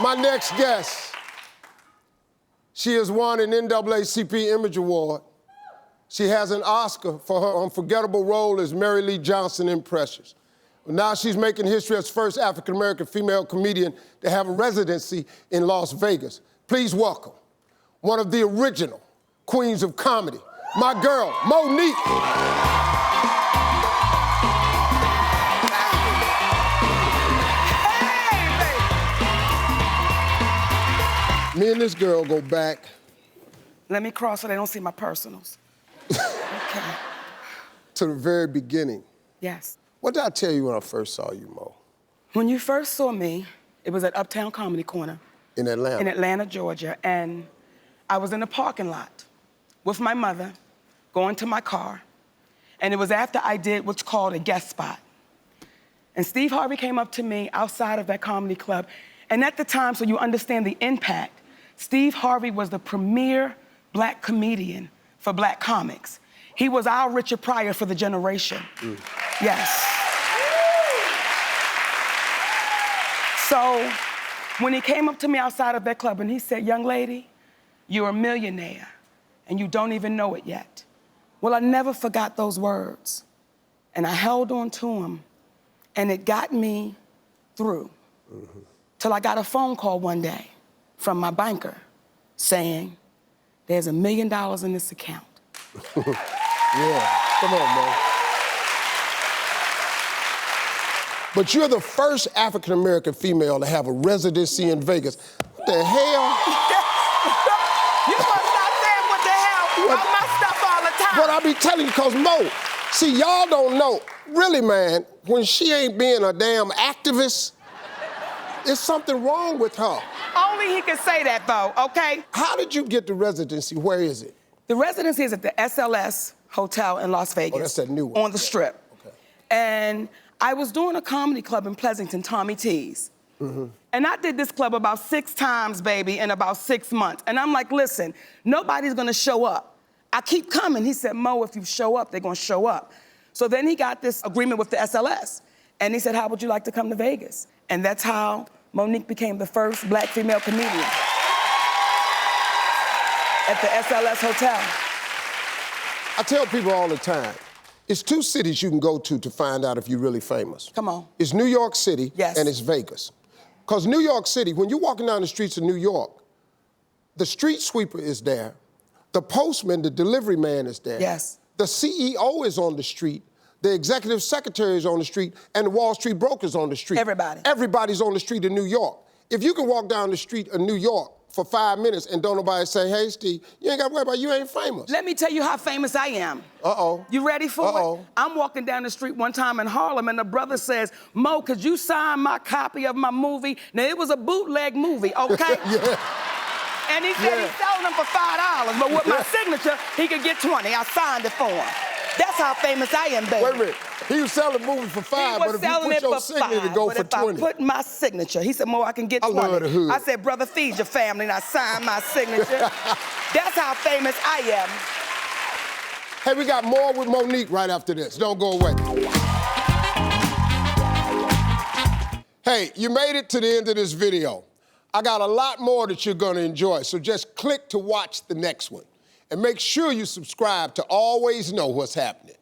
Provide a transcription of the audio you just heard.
My next guest, she has won an NAACP Image Award. She has an Oscar for her unforgettable role as Mary Lee Johnson in Precious. Now she's making history as the first African-American female comedian to have a residency in Las Vegas. Please welcome one of the original queens of comedy, my girl, Monique. Me and this girl go back. Let me cross so they don't see my personals. Okay. To the very beginning. Yes. What did I tell you when I first saw you, Mo? When you first saw me, it was at Uptown Comedy Corner. In Atlanta? In Atlanta, Georgia. And I was in the parking lot with my mother, going to my car. And it was after I did what's called a guest spot. And Steve Harvey came up to me outside of that comedy club. And at the time, so you understand the impact, Steve Harvey was the premier black comedian for black comics. He was our Richard Pryor for the generation. Yes. So when he came up to me outside of that club and he said, "Young lady, you're a millionaire and you don't even know it yet." Well, I never forgot those words. And I held on to them and it got me through. Till I got a phone call one day from my banker saying, "There's $1 million in this account." Yeah, come on, man. But you're the first African-American female to have a residency in Vegas. What the hell? You must not say what the hell. On my stuff all the time. But I be telling you, cause Mo, see, y'all don't know. Really, man, when she ain't being a damn activist, there's something wrong with her. Only he can say that, though, okay? How did you get the residency? Where is it? The residency is at the SLS Hotel in Las Vegas. Oh, that's that new one. On the Strip. Okay. And I was doing a comedy club in Pleasanton, Tommy T's. And I did this club about 6 times, baby, in about 6 months. And I'm like, listen, nobody's gonna show up. I keep coming. He said, "Mo, if you show up, they're gonna show up." So then he got this agreement with the SLS. And he said, "How would you like to come to Vegas?" And that's how Monique became the first black female comedian at the SLS Hotel. I tell people all the time, it's 2 cities you can go to find out if you're really famous. Come on. It's New York City Yes. and it's Vegas. Because New York City, when you're walking down the streets of New York, the street sweeper is there, the postman, the delivery man is there. Yes. The CEO is on the street, the executive secretary is on the street, and the Wall Street broker's on the street. Everybody. Everybody's on the street in New York. If you can walk down the street of New York for 5 minutes and don't nobody say, "Hey, Steve," you ain't got to worry about it, you ain't famous. Let me tell you how famous I am. Uh-oh. You ready for Uh-oh. it? I'm walking down the street one time in Harlem and the brother says, "Mo, could you sign my copy of my movie?" Now, it was a bootleg movie, okay? Yeah. And he said he's selling them for $5, but with my signature, he could get 20. I signed it for him. That's how famous I am, baby. Wait a minute. He was selling movies for $5, but if you put your signature to go for 20. If I put my signature, he said, "Mo, I can get 20. love the hood. I said, "Brother, feed your family," and I signed my signature. That's how famous I am. Hey, we got more with Monique right after this. Don't go away. Hey, you made it to the end of this video. I got a lot more that you're gonna enjoy, so just click to watch the next one. And make sure you subscribe to always know what's happening.